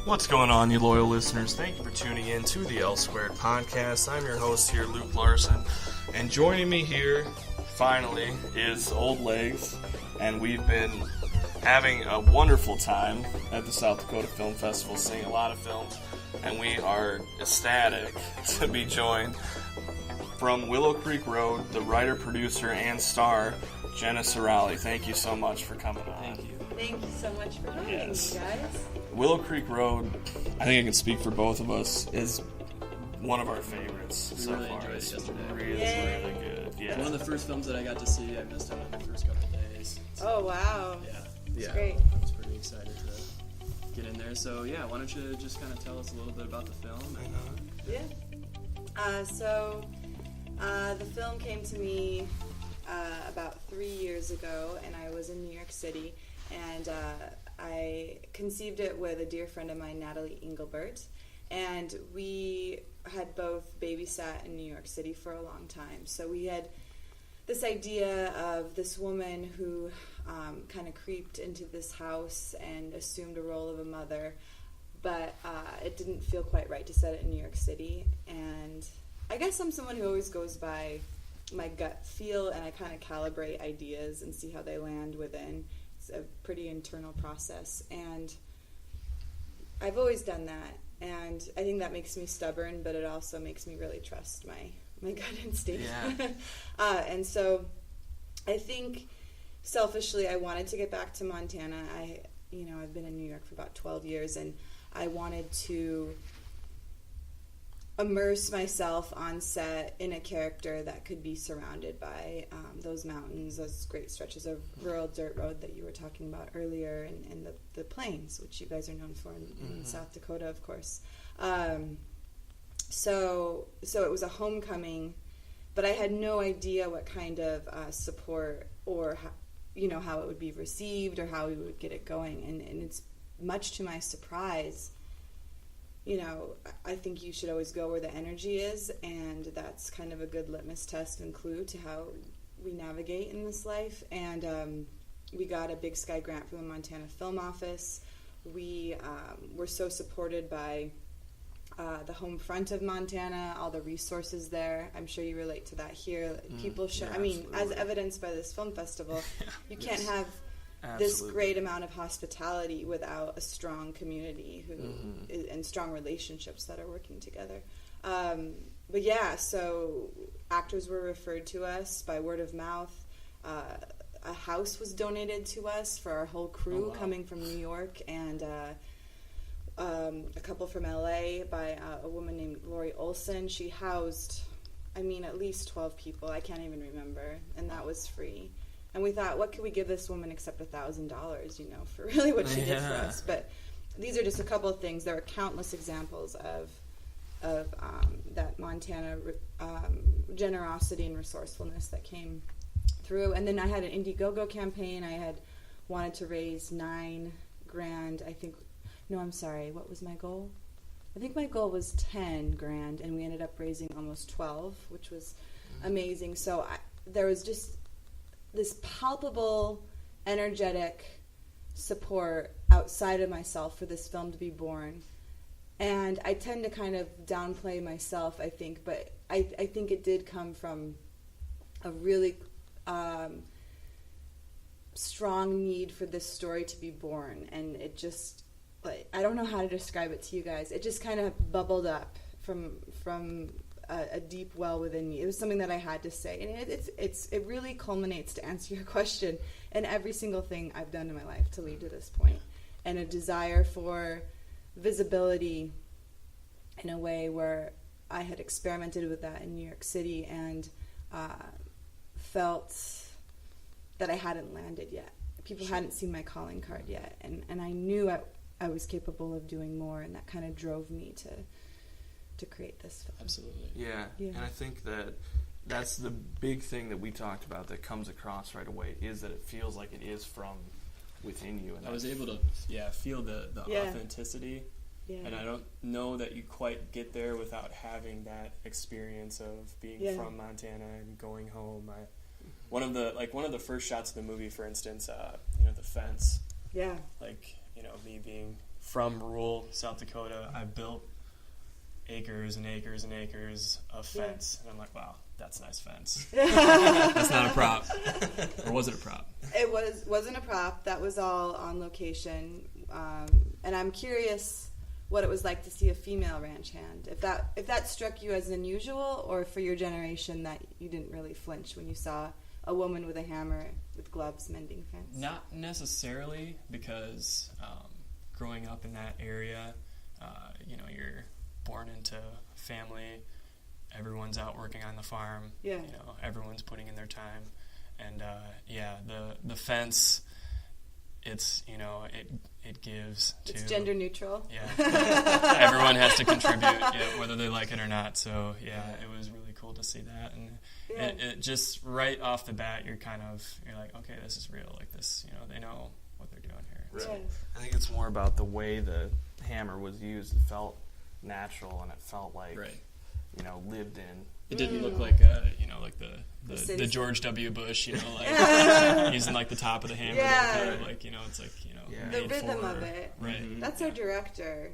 What's going on, you loyal listeners? Thank you for tuning in to the L Squared podcast. I'm your host here, Luke Larson, and joining me here, finally, is Old Legs, and we've been having a wonderful time at the South Dakota Film Festival, seeing a lot of films, and we are ecstatic to be joined from Willow Creek Road, the writer, producer, and star, Jenna Ciralli. Thank you so much for coming on. Thank you. Thank you so much for having me, guys. Willow Creek Road, I think I can speak for both of us, is one of our favorites so really far. Enjoyed it yesterday. Really good. Yeah. It's one of the first films that I got to see. I missed out on the first couple of days. Oh, wow. Yeah. That's great. I was pretty excited to get in there. So, yeah, why don't you just kind of tell us a little bit about the film? The film came to me about 3 years ago, and I was in New York City, and I conceived it with a dear friend of mine, Natalie Engelbert, and we had both babysat in New York City for a long time. So we had this idea of this woman who kind of creeped into this house and assumed a role of a mother, but it didn't feel quite right to set it in New York City. And I guess I'm someone who always goes by my gut feel, and I kind of calibrate ideas and see how they land within. It's a pretty internal process, and I've always done that, and I think that makes me stubborn, but it also makes me really trust my gut instinct. Yeah. And so I think selfishly I wanted to get back to Montana. I've been in New York for about 12 years, and I wanted to immerse myself on set in a character that could be surrounded by those mountains, those great stretches of rural dirt road that you were talking about earlier, and the plains, which you guys are known for in South Dakota, of course. So it was a homecoming, but I had no idea what kind of support or how it would be received or how we would get it going. And it's much to my surprise. I think you should always go where the energy is, and that's kind of a good litmus test and clue to how we navigate in this life. And we got a Big Sky grant from the Montana Film Office. We were so supported by the home front of Montana, all the resources there. I'm sure you relate to that here. People show, as evidenced by this film festival, you can't have this great amount of hospitality without a strong community and strong relationships that are working together. So actors were referred to us by word of mouth. A house was donated to us for our whole crew coming from New York, and a couple from LA by a woman named Lori Olson. She housed, at least 12 people. I can't even remember, and that was free. And we thought, what could we give this woman except $1,000, for really what she did for us? But these are just a couple of things. There are countless examples of that Montana generosity and resourcefulness that came through. And then I had an Indiegogo campaign. I had wanted to raise $9,000, I think. No, I'm sorry. What was my goal? I think my goal was $10,000, and we ended up raising almost 12, which was amazing. So there was just this palpable, energetic support outside of myself for this film to be born. And I tend to kind of downplay myself, I think, but I think it did come from a really strong need for this story to be born. And it just, I don't know how to describe it to you guys. It just kind of bubbled up from a deep well within me. It was something that I had to say, and it really culminates, to answer your question, in every single thing I've done in my life to lead to this point, and a desire for visibility in a way where I had experimented with that in New York City and felt that I hadn't landed yet. People hadn't seen my calling card yet, and I knew I was capable of doing more, and that kind of drove me to create this film. Absolutely. Yeah, and I think that's the big thing that we talked about that comes across right away, is that it feels like it is from within you. And I was able to feel the authenticity, and I don't know that you quite get there without having that experience of being from Montana and going home. One of the first shots of the movie, for instance, the fence. Yeah. Me being from rural South Dakota, I built acres and acres and acres of fence. And I'm like, wow, that's a nice fence. That's not a prop. Or was it a prop? It wasn't a prop. That was all on location. And I'm curious what it was like to see a female ranch hand. If that struck you as unusual, or for your generation that you didn't really flinch when you saw a woman with a hammer with gloves mending fence. Not necessarily, because growing up in that area, you're born into a family. Everyone's out working on the farm. Yeah. Everyone's putting in their time, and the fence. It's it gives to. It's gender neutral. Yeah. Everyone has to contribute, whether they like it or not. So it was really cool to see that, and it just right off the bat, you're like, okay, this is real. Like this, they know what they're doing here. Right. I think it's more about the way the hammer was used. It felt natural, and it felt like lived in. It didn't look like the George W. Bush, using like the top of the hammer. Yeah. It's like the rhythm of it. Right. Mm-hmm. That's our director.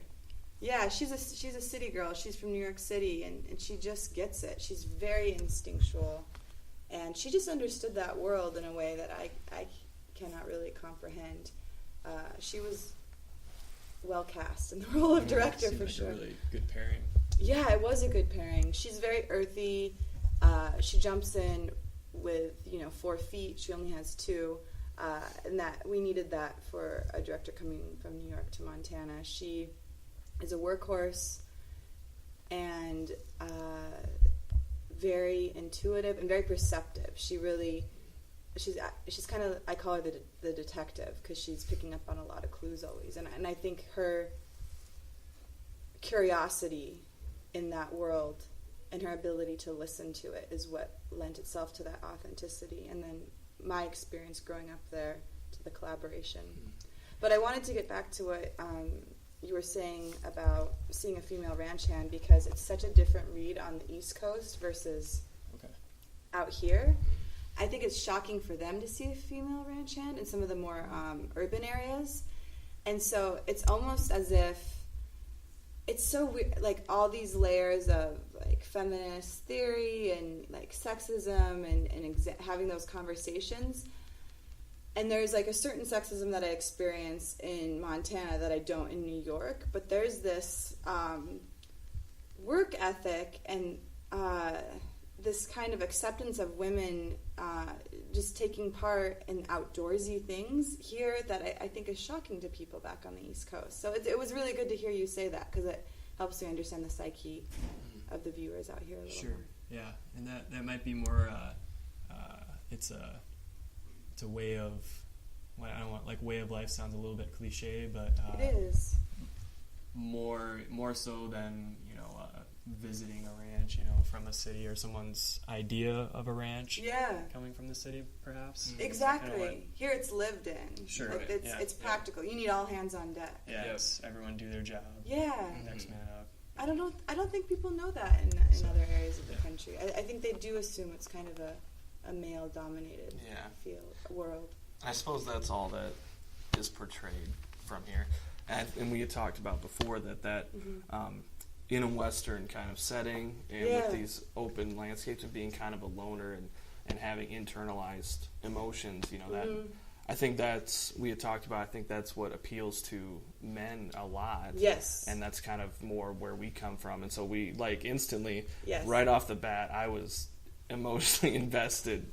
Yeah, she's a city girl. She's from New York City, and she just gets it. She's very instinctual, and she just understood that world in a way that I cannot really comprehend. She was well cast in the role of director for sure. Like a really good pairing. Yeah, it was a good pairing. She's very earthy. She jumps in with 4 feet. She only has 2, and that we needed that for a director coming from New York to Montana. She is a workhorse and very intuitive and very perceptive. She's kind of, I call her the detective, because she's picking up on a lot of clues always, and I think her curiosity in that world and her ability to listen to it is what lent itself to that authenticity, and then my experience growing up there to the collaboration. But I wanted to get back to what you were saying about seeing a female ranch hand, because it's such a different read on the East Coast versus out here. I think it's shocking for them to see a female ranch hand in some of the more urban areas, and so it's almost as if it's so weird, like all these layers of like feminist theory and like sexism and having those conversations. And there's like a certain sexism that I experience in Montana that I don't in New York. But there's this work ethic and this kind of acceptance of women just taking part in outdoorsy things here that I think is shocking to people back on the East Coast. So it was really good to hear you say that, because it helps me understand the psyche of the viewers out here a little more. Yeah, and that might be more. It's a way of. Well, I don't want way of life sounds a little bit cliche, but it is more so than visiting a ranch, from a city, or someone's idea of a ranch. Yeah. Coming from the city, perhaps. Exactly. Here it's lived in. Sure. Like it's practical. You need all hands on deck. Yeah. Yes. Everyone do their job. Yeah. Next man up. I don't think people know that in other areas of the country. I think they do assume it's kind of a male-dominated world. I suppose that's all that is portrayed from here. And we had talked about before that in a Western kind of setting, and with these open landscapes, of being kind of a loner and having internalized emotions, that I think we had talked about, I think that's what appeals to men a lot. Yes. And that's kind of more where we come from. And so we, instantly, right off the bat, I was emotionally invested,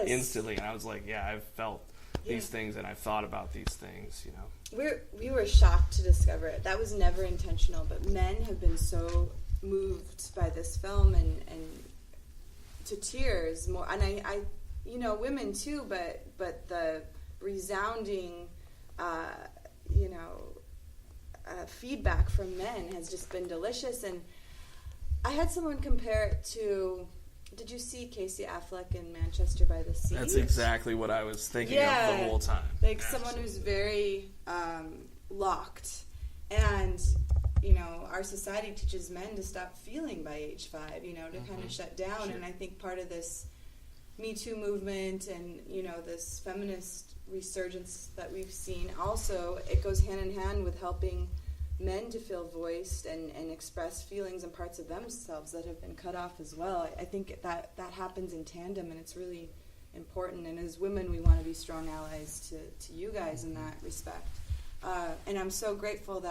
instantly. And I was like, I've felt these things, and I've thought about these things, We were shocked to discover it. That was never intentional, but men have been so moved by this film and to tears more. And I women too, but the resounding, feedback from men has just been delicious. And I had someone compare it to. Did you see Casey Affleck in Manchester by the Sea? That's exactly what I was thinking of the whole time. Like someone who's very locked. And, our society teaches men to stop feeling by age 5, to kind of shut down. Sure. And I think part of this Me Too movement and, this feminist resurgence that we've seen, also, it goes hand in hand with helping men to feel voiced and express feelings and parts of themselves that have been cut off as well. I think that happens in tandem, and it's really important. And as women, we want to be strong allies to you guys in that respect. And I'm so grateful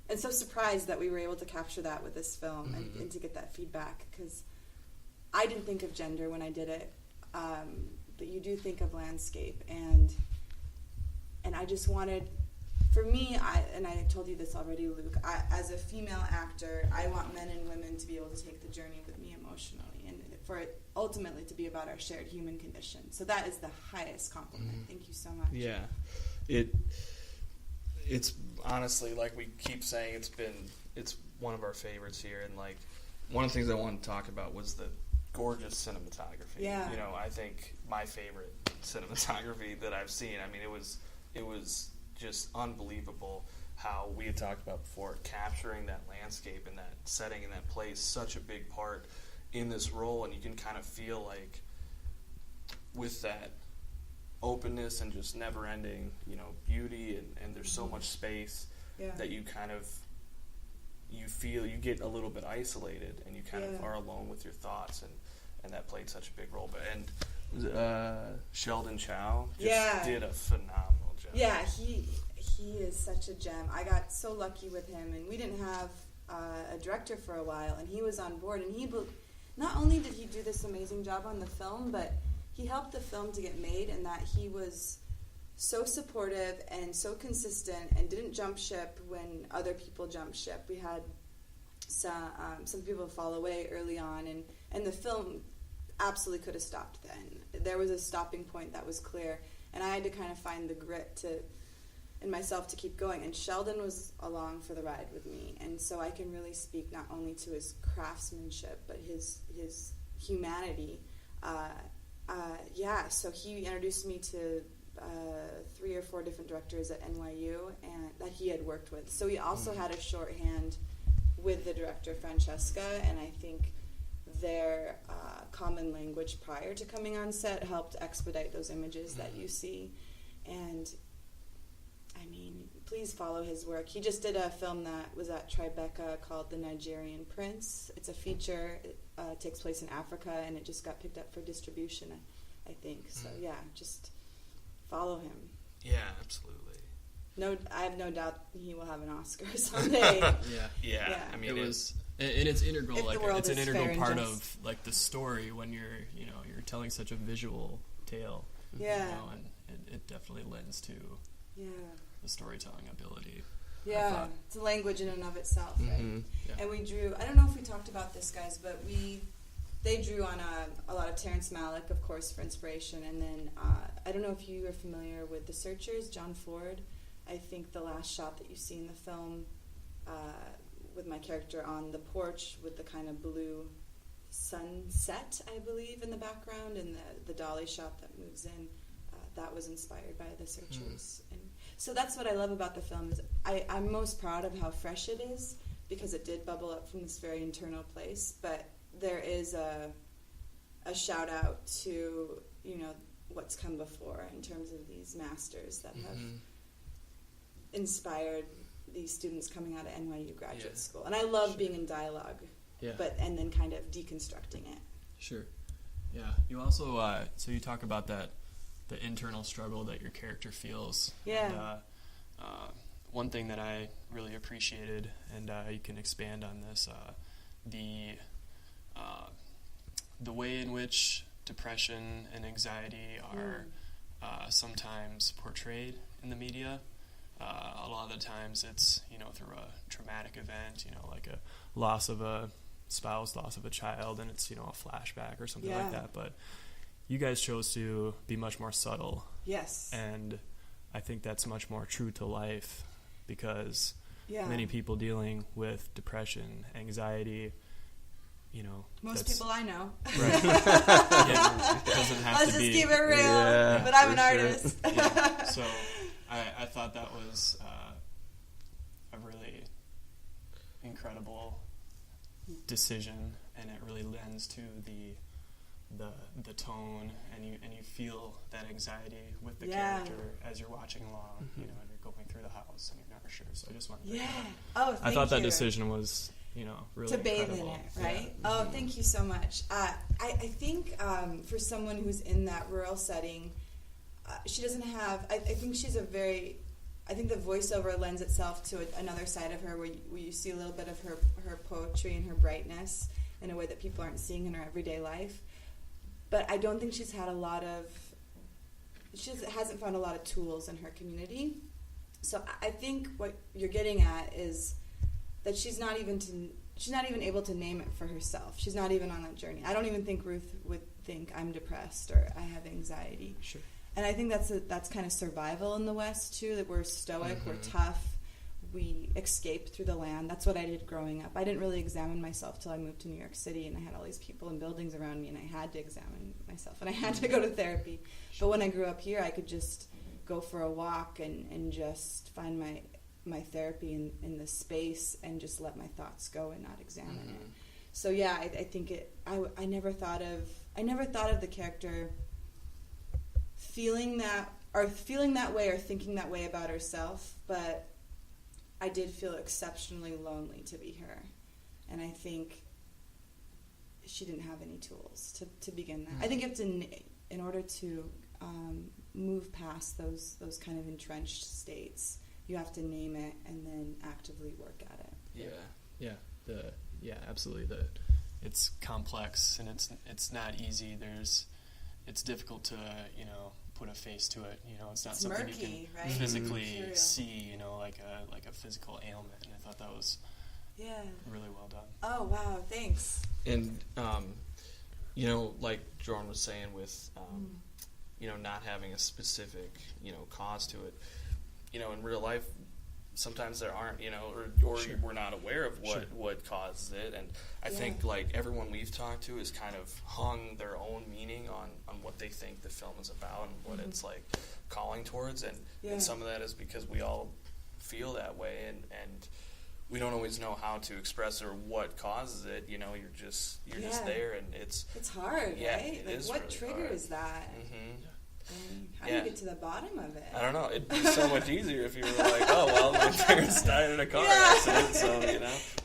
and so surprised that we were able to capture that with this film and to get that feedback, because I didn't think of gender when I did it, but you do think of landscape, and I just wanted, for me, I told you this already, Luke, as a female actor, I want men and women to be able to take the journey with me emotionally, and for it ultimately to be about our shared human condition. So that is the highest compliment. Thank you so much. Yeah. It's honestly, like we keep saying, it's one of our favorites here, and like one of the things I wanted to talk about was the gorgeous cinematography. Yeah. You know, I think my favorite cinematography that I've seen. I mean, it was just unbelievable how we had talked about before, capturing that landscape and that setting and that plays such a big part in this role, and you can kind of feel like with that openness and just never-ending, you know, beauty, and there's so much space that you kind of, you feel, you get a little bit isolated, and you kind of are alone with your thoughts, and that played such a big role. And Sheldon Chow just did a phenomenal job. Yeah, he is such a gem. I got so lucky with him, and we didn't have a director for a while, and he was on board, and not only did he do this amazing job on the film, but he helped the film to get made, in that he was so supportive and so consistent and didn't jump ship when other people jumped ship. We had some people fall away early on, and the film absolutely could have stopped then. There was a stopping point that was clear, and I had to kind of find the grit in myself to keep going. And Sheldon was along for the ride with me, and so I can really speak not only to his craftsmanship but his humanity. So he introduced me to 3 or 4 different directors at NYU and that he had worked with. So he also had a shorthand with the director Francesca, and I think their common language prior to coming on set helped expedite those images that you see. And I mean, please follow his work. He just did a film that was at Tribeca called The Nigerian Prince. It's a feature. It takes place in Africa, and it just got picked up for distribution, I think. So yeah, just follow him. Yeah, absolutely. No, I have no doubt he will have an Oscar someday. Yeah. I mean, and it's integral. It's an integral part just of like the story when you're telling such a visual tale. Yeah. And it definitely lends to the storytelling ability. Yeah, it's a language in and of itself, right? Yeah. And we drew, I don't know if we talked about this, guys, but they drew on a lot of Terrence Malick, of course, for inspiration. And then, I don't know if you are familiar with The Searchers, John Ford. I think the last shot that you see in the film with my character on the porch with the kind of blue sunset, I believe, in the background, and the dolly shot that moves in, that was inspired by The Searchers. And so that's what I love about the film, is I'm most proud of how fresh it is, because it did bubble up from this very internal place, but there is a shout out to, what's come before in terms of these masters that have inspired these students coming out of NYU graduate school. And I love being in dialogue, and then kind of deconstructing it. Sure. Yeah. You also, so you talk about the internal struggle that your character feels. Yeah. And, one thing that I really appreciated, and you can expand on this, the way in which depression and anxiety are sometimes portrayed in the media. A lot of the times it's, through a traumatic event, like a loss of a spouse, loss of a child, and it's, a flashback or something like that. But you guys chose to be much more subtle. Yes. And I think that's much more true to life, because many people dealing with depression, anxiety, most people I know. Right. It doesn't have Let's to be. Let's just keep it real. But I'm an artist. So I thought that was a really incredible decision, and it really lends to the tone, and you feel that anxiety with the character as you're watching along, and you're going through the house and you're not sure. So I just wanted to I thought that decision was, really to bathe incredible. in it, right? Yeah. Oh, thank you so much. I think for someone who's in that rural setting, she doesn't have, I think she's I think the voiceover lends itself to another side of her where you see a little bit of her poetry and her brightness in a way that people aren't seeing in her everyday life. But I don't think she hasn't found a lot of tools in her community. So I think what you're getting at is that she's not even able to name it for herself. She's not even on that journey. I don't even think Ruth would think I'm depressed or I have anxiety. Sure. And I think that's kind of survival in the West too, that we're stoic, we're tough, we escape through the land. That's what I did growing up. I didn't really examine myself till I moved to New York City, and I had all these people and buildings around me, and I had to examine myself, and I had to go to therapy. But when I grew up here, I could just go for a walk and just find my therapy in the space and just let my thoughts go and not examine it. So yeah, I think I never thought of the character feeling that way or thinking that way about herself, but I did feel exceptionally lonely to be her, and I think she didn't have any tools to begin that. I think you have to, in order to move past those kind of entrenched states, you have to name it and then actively work at it. Yeah, absolutely. It's complex and it's not easy. It's difficult to put a face to it. It's not something murky, you can right? physically see. Like a physical ailment. And I thought that was really well done. Oh wow, thanks. And like Jordan was saying with not having a specific cause to it. In real life, sometimes there aren't, or Sure. we're not aware of what causes it. And I think like everyone we've talked to has kind of hung their own meaning on what they think the film is about and what it's like calling towards. And some of that is because we all feel that way, and we don't always know how to express it or what causes it. You're just there, and it's hard, right? It like is what really triggers hard. that? And how do you get to the bottom of it? I don't know. It'd be so much easier if you were like, oh, well, my parents died in a car accident, so,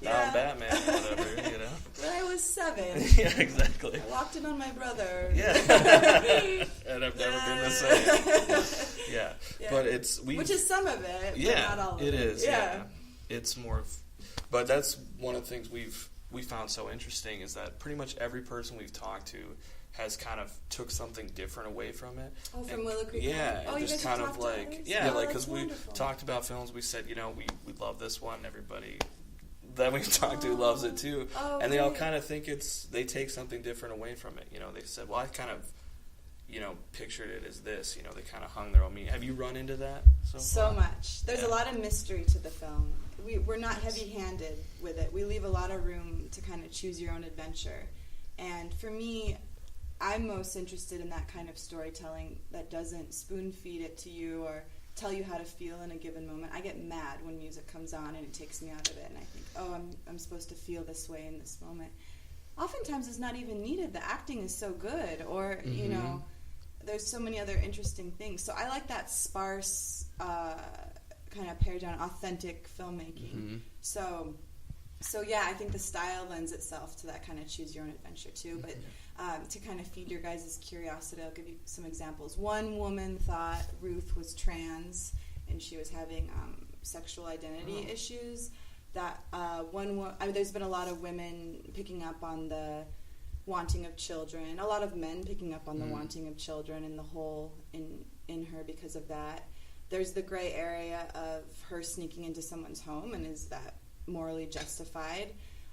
now I'm Batman or whatever, When I was 7. Yeah, exactly. I walked in on my brother. Yeah. And I've never been the same. Yeah. But which is some of it, but not all of it. It is, It's more but that's one of the things we found so interesting is that pretty much every person we've talked to has kind of took something different away from it. Oh, from Willow Creek Road? Yeah, Oh, and you just guys kind have of talked to like, others? because we talked about films, we said, we love this one, everybody that we've talked to loves it too. Oh, and they all kind of think they take something different away from it. They said, well, I kind of, pictured it as this, they kind of hung their own meaning. Have you run into that so much? There's a lot of mystery to the film. We're not heavy-handed with it. We leave a lot of room to kind of choose your own adventure. And for me, I'm most interested in that kind of storytelling that doesn't spoon-feed it to you or tell you how to feel in a given moment. I get mad when music comes on and it takes me out of it, and I think, oh, I'm supposed to feel this way in this moment. Oftentimes it's not even needed. The acting is so good, or, there's so many other interesting things. So I like that sparse, kind of pared down, authentic filmmaking. So yeah, I think the style lends itself to that kind of choose your own adventure too. But to kind of feed your guys' curiosity, I'll give you some examples. One woman thought Ruth was trans and she was having sexual identity issues. That there's been a lot of women picking up on the wanting of children, a lot of men picking up on the wanting of children and the hole in her because of that. There's the gray area of her sneaking into someone's home, and is that morally justified?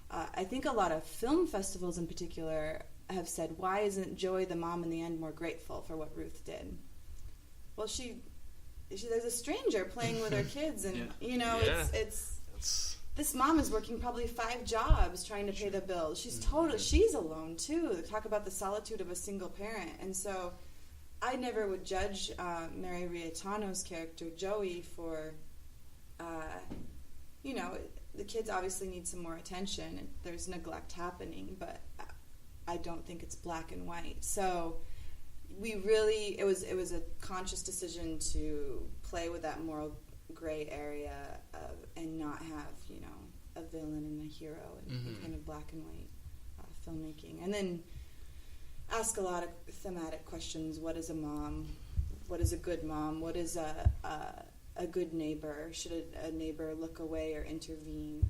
I think a lot of film festivals in particular have said, why isn't Joey the mom in the end more grateful for what Ruth did? Well, there's a stranger playing with her kids, and it's this mom is working probably 5 jobs trying to pay the bills. She's alone too. Talk about the solitude of a single parent. And so I never would judge Mary Rietano's character Joey for the kids obviously need some more attention. There's neglect happening, but I don't think it's black and white. So it was a conscious decision to play with that moral gray area and not have, you know, a villain and a hero and kind of black and white filmmaking. And then ask a lot of thematic questions. What is a mom? What is a good mom? What is a good neighbor? Should a neighbor look away or intervene,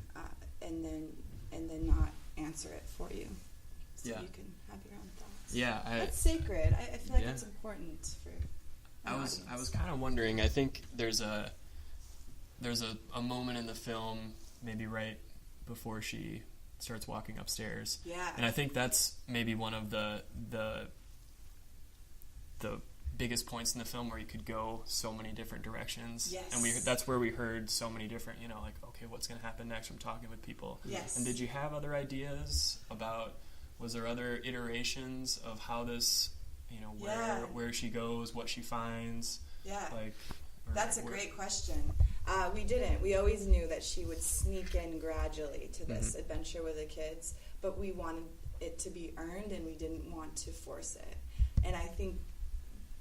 and then not answer it for you, so you can have your own thoughts? Yeah, that's sacred. I feel like it's important for. I was kind of wondering. I think there's a moment in the film, maybe right before she starts walking upstairs. Yeah. And I think that's maybe one of the biggest points in the film where you could go so many different directions. Yes. And that's where we heard so many different, you know, like, okay, what's going to happen next from talking with people. Yes. And did you have other ideas about, was there other iterations of how this, you know, where she goes, what she finds? Yeah. Like, that's a great question. We didn't. We always knew that she would sneak in gradually to this adventure with the kids, but we wanted it to be earned, and we didn't want to force it. And I think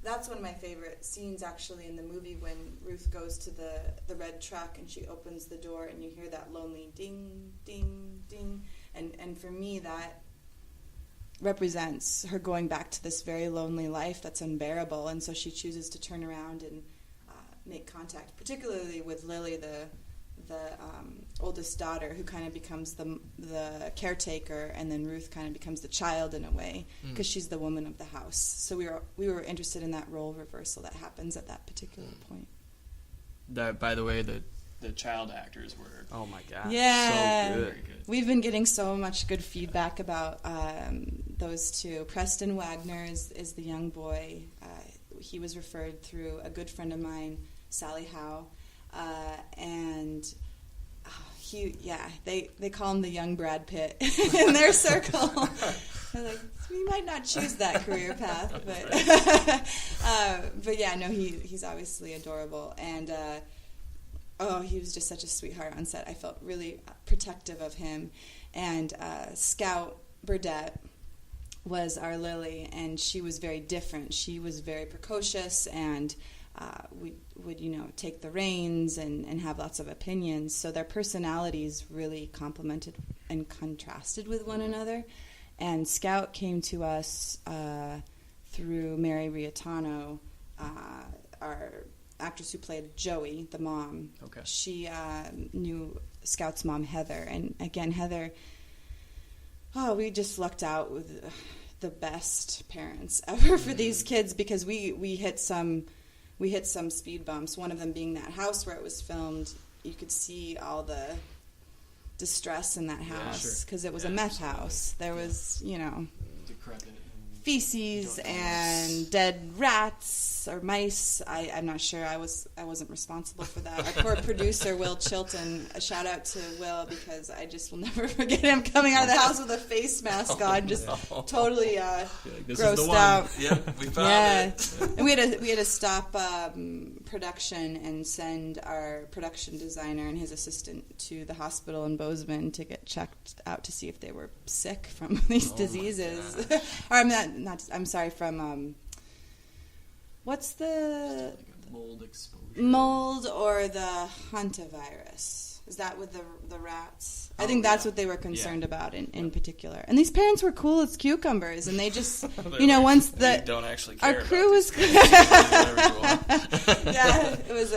that's one of my favorite scenes, actually, in the movie, when Ruth goes to the red truck and she opens the door and you hear that lonely ding, ding, ding. And for me, that represents her going back to this very lonely life that's unbearable. And so she chooses to turn around and make contact, particularly with Lily, the oldest daughter, who kind of becomes the caretaker, and then Ruth kind of becomes the child in a way, because she's the woman of the house. So we were interested in that role reversal that happens at that particular point. That, by the way, the child actors were, oh my god, so good. Very good. We've been getting so much good feedback about those two. Preston Wagner is the young boy. He was referred through a good friend of mine, Sally Howe, and they call him the young Brad Pitt in their circle. They're like, we might not choose that career path, but yeah, no, he's obviously adorable, and he was just such a sweetheart on set. I felt really protective of him, and Scout Burdette was our Lily, and she was very different. She was very precocious, and would take the reins and have lots of opinions. So their personalities really complemented and contrasted with one another. And Scout came to us through Mary Riatano, our actress who played Joey, the mom. Okay. She knew Scout's mom, Heather. And again, Heather, we just lucked out with the best parents ever for these kids, because we hit some speed bumps. One of them being that house where it was filmed. You could see all the distress in that house, because it was a meth house. There was, decrepit feces and dead rats or mice. I'm not sure. I wasn't responsible for that. Our poor producer, Will Chilton, a shout out to Will, because I just will never forget him coming out of the house with a face mask on, just totally grossed out. Yep, we found it. And we had to stop production and send our production designer and his assistant to the hospital in Bozeman to get checked out to see if they were sick from these diseases. Or I'm sorry, from what's the mold exposure? Mold or the hantavirus. Is that with the rats? I think that's what they were concerned about in particular. And these parents were cool as cucumbers, and they just, once the don't actually care our crew was, yeah, it was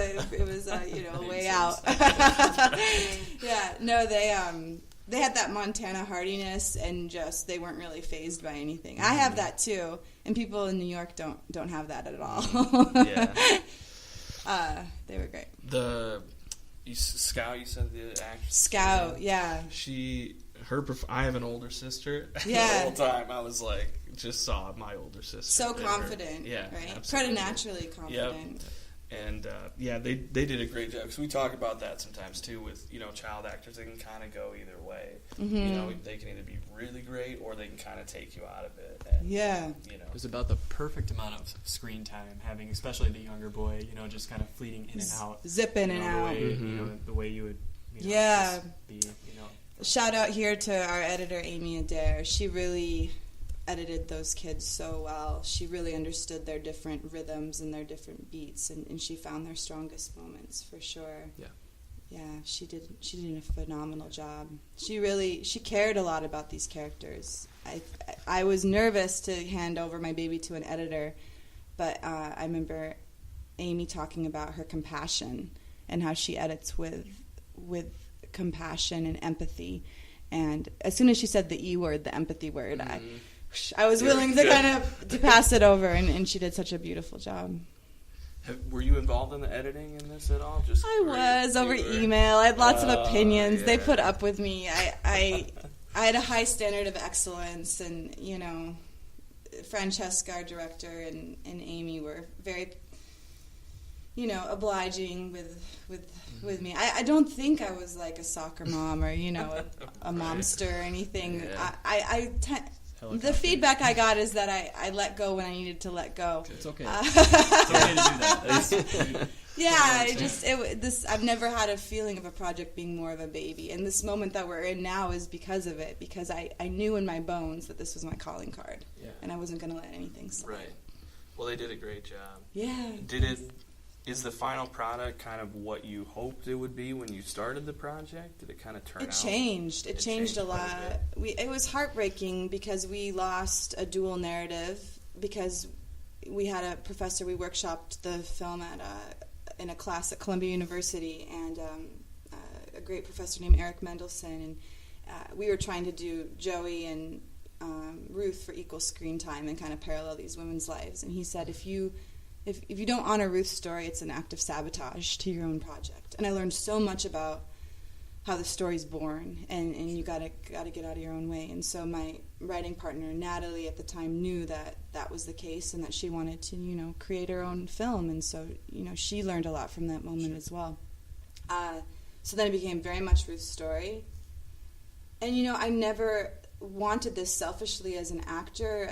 a way out. Yeah, no, they had that Montana hardiness, and just they weren't really fazed by anything. I have that too, and people in New York don't have that at all. Yeah, they were great. Scout, you said the actress. Scout, yeah. I have an older sister. Yeah. The whole time I was like, just saw my older sister. So confident, yeah, right? Absolutely. Preternaturally confident. Yep. And they did a great job, because we talk about that sometimes too with child actors. They can kind of go either way. Mm-hmm. They can either be really great, or they can kind of take you out of it. And, it was about the perfect amount of screen time, having especially the younger boy, just kind of fleeting in and out, zip in and out. The way, the way you would, just be, Shout out here to our editor Amy Adair. She really edited those kids so well. She really understood their different rhythms and their different beats, and she found their strongest moments for sure. Yeah, she did a phenomenal job. She cared a lot about these characters. I was nervous to hand over my baby to an editor, but I remember Amy talking about her compassion and how she edits with compassion and empathy. And as soon as she said the E word, the empathy word, I was willing to kind of to pass it over, and she did such a beautiful job. Were you involved in the editing in this at all? I was over email. I had lots of opinions. Yeah. They put up with me. I had a high standard of excellence, and Francesca, our director, and Amy were very, obliging with me. I don't think I was like a soccer mom or a momster or anything. Yeah. The feedback I got is that I let go when I needed to let go. It's okay. It's okay to do that. I've never had a feeling of a project being more of a baby, and this moment that we're in now is because of it. Because I knew in my bones that this was my calling card, and I wasn't going to let anything slide. Right. Well, they did a great job. Yeah. Is the final product kind of what you hoped it would be when you started the project? Did it kind of turn out? It changed. It changed a lot. It was heartbreaking because we lost a dual narrative because we had a professor, we workshopped the film in a class at Columbia University, and a great professor named Eric Mendelson, and we were trying to do Joey and Ruth for equal screen time and kind of parallel these women's lives. And he said, if you don't honor Ruth's story, it's an act of sabotage to your own project. And I learned so much about how the story's born, and you gotta get out of your own way. And so my writing partner Natalie at the time knew that was the case, and that she wanted to create her own film. And so she learned a lot from that moment as well. So then it became very much Ruth's story. And I never wanted this selfishly as an actor.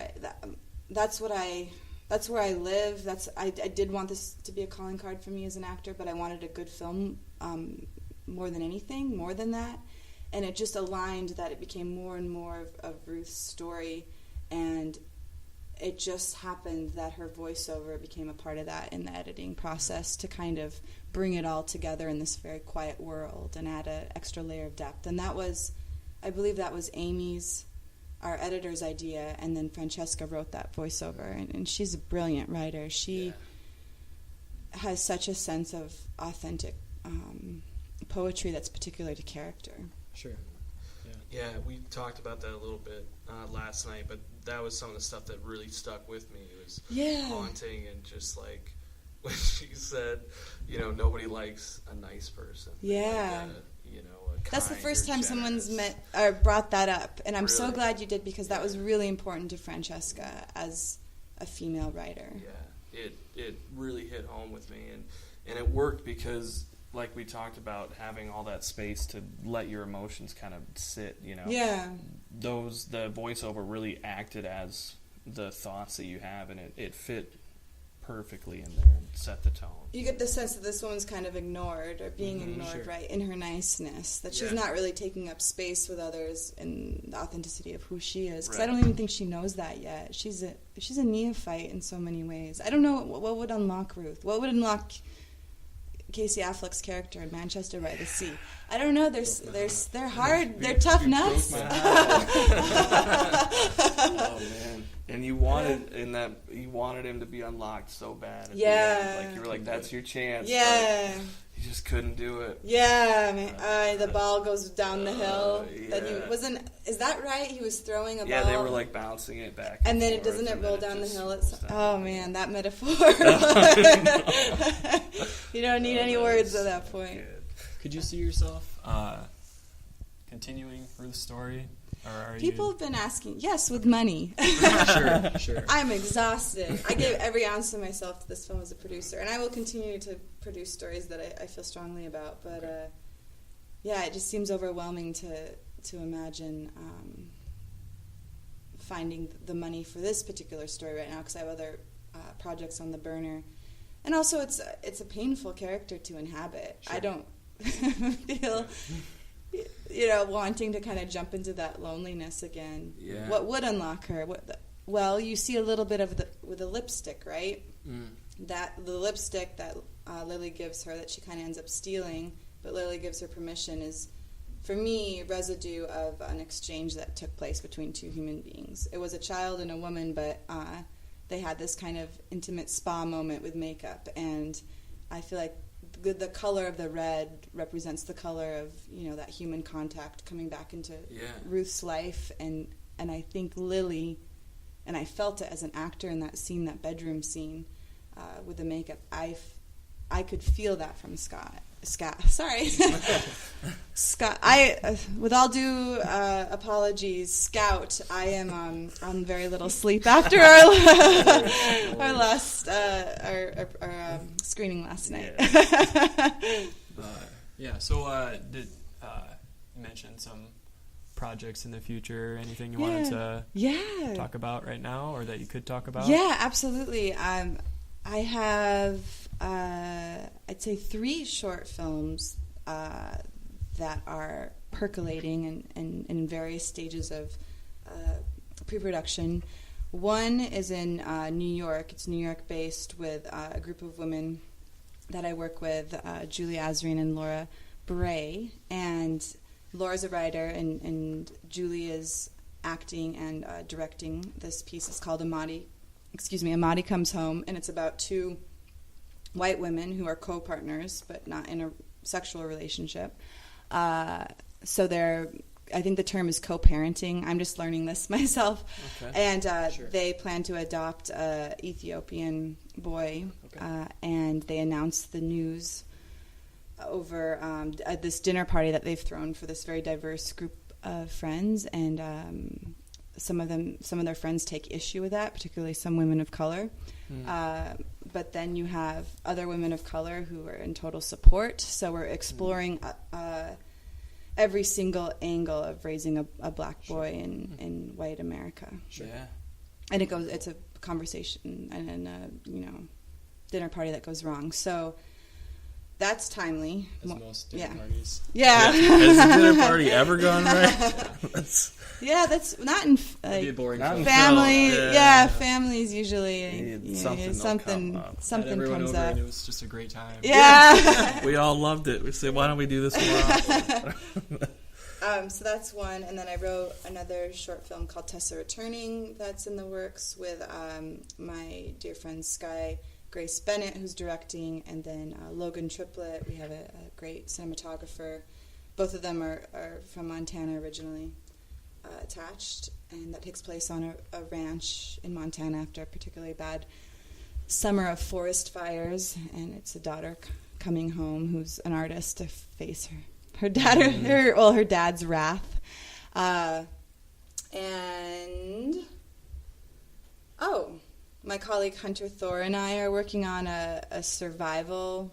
That's where I live. I did want this to be a calling card for me as an actor, but I wanted a good film more than anything, more than that. And it just aligned that it became more and more of Ruth's story, and it just happened that her voiceover became a part of that in the editing process to kind of bring it all together in this very quiet world and add an extra layer of depth. And I believe that was Amy's, our editor's idea, and then Francesca wrote that voiceover, and she's a brilliant writer. She has such a sense of authentic poetry that's particular to character. Sure. Yeah, we talked about that a little bit last night, but that was some of the stuff that really stuck with me. It was haunting, and just like when she said, nobody likes a nice person. Yeah. That's the first time someone's brought that up, and I'm so glad you did, because that was really important to Francesca as a female writer. Yeah, it really hit home with me, and it worked because, like we talked about, having all that space to let your emotions kind of sit. Yeah. The voiceover really acted as the thoughts that you have, and it fit perfectly in there and set the tone. You get the sense that this woman's kind of ignored, or being ignored, right, in her niceness, that she's not really taking up space with others in the authenticity of who she is, because I don't even think she knows that yet. She's a neophyte in so many ways. I don't know what would unlock Ruth. What would unlock Casey Affleck's character in Manchester by the Sea? I don't know. They're hard. They're tough nuts. Oh man. And you wanted him to be unlocked so bad. At the end. Like you were like, that's your chance. Yeah. But you just couldn't do it. Yeah, the ball goes down the hill. That he wasn't. Is that right? He was throwing a ball. Yeah, they were like bouncing it back. And then doesn't it roll down the hill? Oh man, that metaphor. You don't need any words at that point. Could you see yourself continuing Ruth's story? People have been asking, yes, with money. Sure. I'm exhausted. I gave every ounce of myself to this film as a producer, and I will continue to produce stories that I feel strongly about. But it just seems overwhelming to imagine finding the money for this particular story right now, because I have other projects on the burner, and also it's a painful character to inhabit. Sure. I don't feel. Wanting to kind of jump into that loneliness again. Yeah. What would unlock her? well, you see a little bit of with the lipstick, right? That the lipstick that Lily gives her, that she kind of ends up stealing, but Lily gives her permission, is, for me, residue of an exchange that took place between two human beings. It was a child and a woman, but they had this kind of intimate spa moment with makeup, and I feel like the color of the red represents the color of, you know, that human contact coming back into Ruth's life, and I think Lily, and I felt it as an actor in that scene, that bedroom scene with the makeup. I could feel that from Scott. Sorry. Scott, with all due apologies, Scout, I am on very little sleep after our last screening last night. So did you mention some projects in the future? Anything you wanted to talk about right now, or that you could talk about? Yeah, absolutely. I have, I'd say, 3 short films that are percolating and in various stages of pre-production. One is in New York. It's New York-based, with a group of women that I work with, Julie Azreen and Laura Bray. And Laura's a writer, and Julie is acting and directing this piece. It's called Amadi Comes Home, and it's about 2 white women who are co-partners but not in a sexual relationship. So I think the term is co-parenting. I'm just learning this myself. Okay. And they plan to adopt an Ethiopian boy, and they announced the news over at this dinner party that they've thrown for this very diverse group of friends, and some of their friends take issue with that, particularly some women of color. But then you have other women of color who are in total support. So we're exploring every single angle of raising a black boy in white America. Sure. Yeah. And it's a conversation and a dinner party that goes wrong. So that's timely. As most dinner parties. Yeah. Has the dinner party ever gone right? That's not in be a boring family. Families usually something comes up. And it was just a great time. Yeah. We all loved it. We said, why don't we do this more? So that's one, and then I wrote another short film called Tessa Returning that's in the works with my dear friend Sky Grace Bennett, who's directing, and then Logan Triplett. We have a great cinematographer. Both of them are from Montana originally, attached, and that takes place on a ranch in Montana after a particularly bad summer of forest fires, and it's a daughter coming home who's an artist to face her dad's wrath. My colleague Hunter Thor and I are working on a survival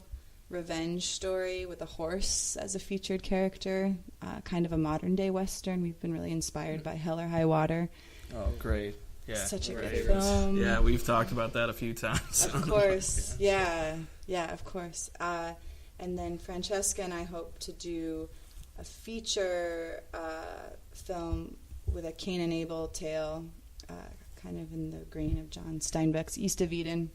revenge story with a horse as a featured character, kind of a modern-day Western. We've been really inspired by Hell or High Water. Oh, great. Yeah. Such a good film. Yeah, we've talked about that a few times. Of course. Yeah, of course. And then Francesca and I hope to do a feature film with a Cain and Abel tale, kind of in the grain of John Steinbeck's East of Eden,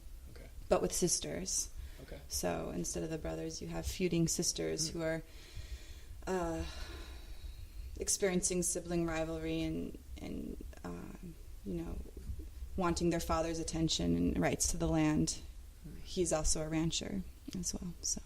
but with sisters. Okay. So instead of the brothers, you have feuding sisters who are experiencing sibling rivalry and wanting their father's attention and rights to the land. He's also a rancher as well. So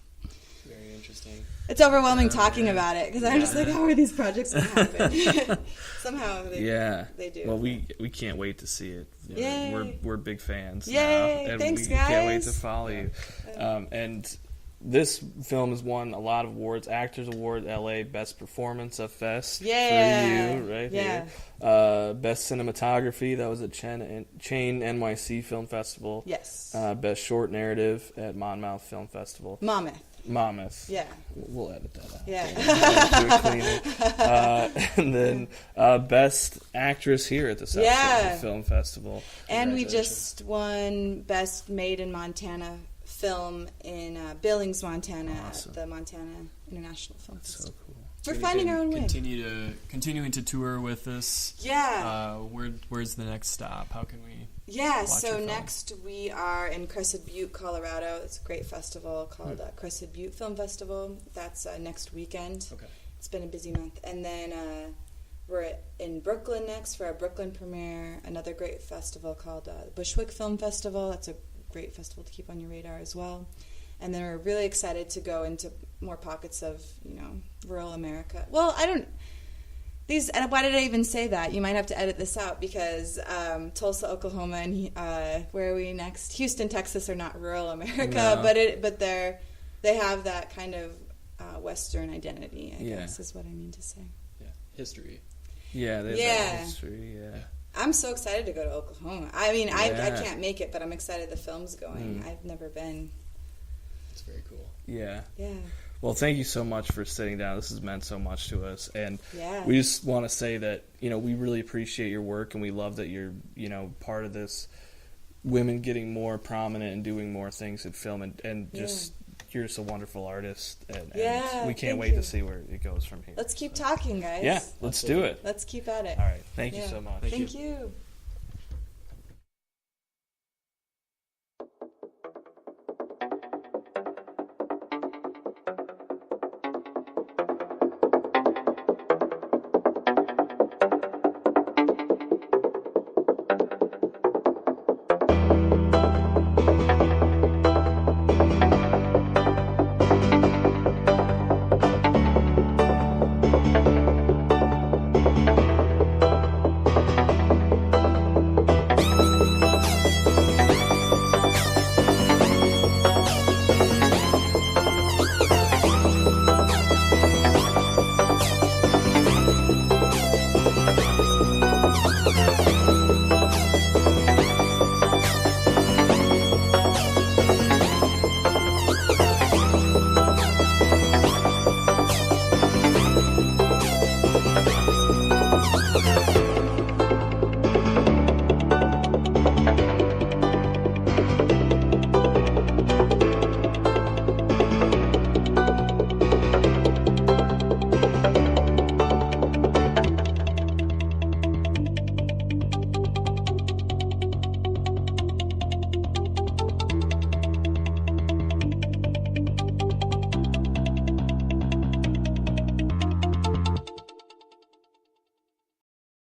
very interesting. It's overwhelming talking about it because I'm just like, how are these projects going to happen? Somehow they do. Well, we can't wait to see it. Yay. We're big fans. Yay! Now, and Thanks, we guys. Can't wait to follow you. And this film has won a lot of awards. Actors Award, LA Best Performance of Fest. For you, right here. Best Cinematography, that was at Chain NYC Film Festival. Yes. Best Short Narrative at Monmouth Film Festival. Monmouth. Yeah. We'll edit that out. Yeah. And then Best Actress here at the South Film Festival. And we just won Best Made in Montana film in Billings, Montana, at the Montana International Film Festival. So cool. We're finding our own way. Continuing to tour with us. Yeah. Where's the next stop? How can we? Yeah. So next we are in Crested Butte, Colorado. It's a great festival called Crested Butte Film Festival. That's next weekend. Okay. It's been a busy month, and then we're in Brooklyn next for our Brooklyn premiere. Another great festival called Bushwick Film Festival. That's a great festival to keep on your radar as well. And then we're really excited to go into more pockets of, rural America. Well, why did I even say that? You might have to edit this out because Tulsa, Oklahoma, and where are we next? Houston, Texas are not rural America, no. but they have that kind of Western identity, I guess is what I mean to say. Yeah, history. Yeah, they have history, I'm so excited to go to Oklahoma. I mean, I can't make it, but I'm excited the film's going. I've never been. It's very cool. Yeah. Yeah. Well, thank you so much for sitting down. This has meant so much to us. And we just want to say that, we really appreciate your work, and we love that you're, part of this women getting more prominent and doing more things in film. And just, you're just a wonderful artist. And we can't wait to see where it goes from here. Let's keep talking, guys. Yeah, let's do it. Let's keep at it. All right. Thank you so much. Thank you.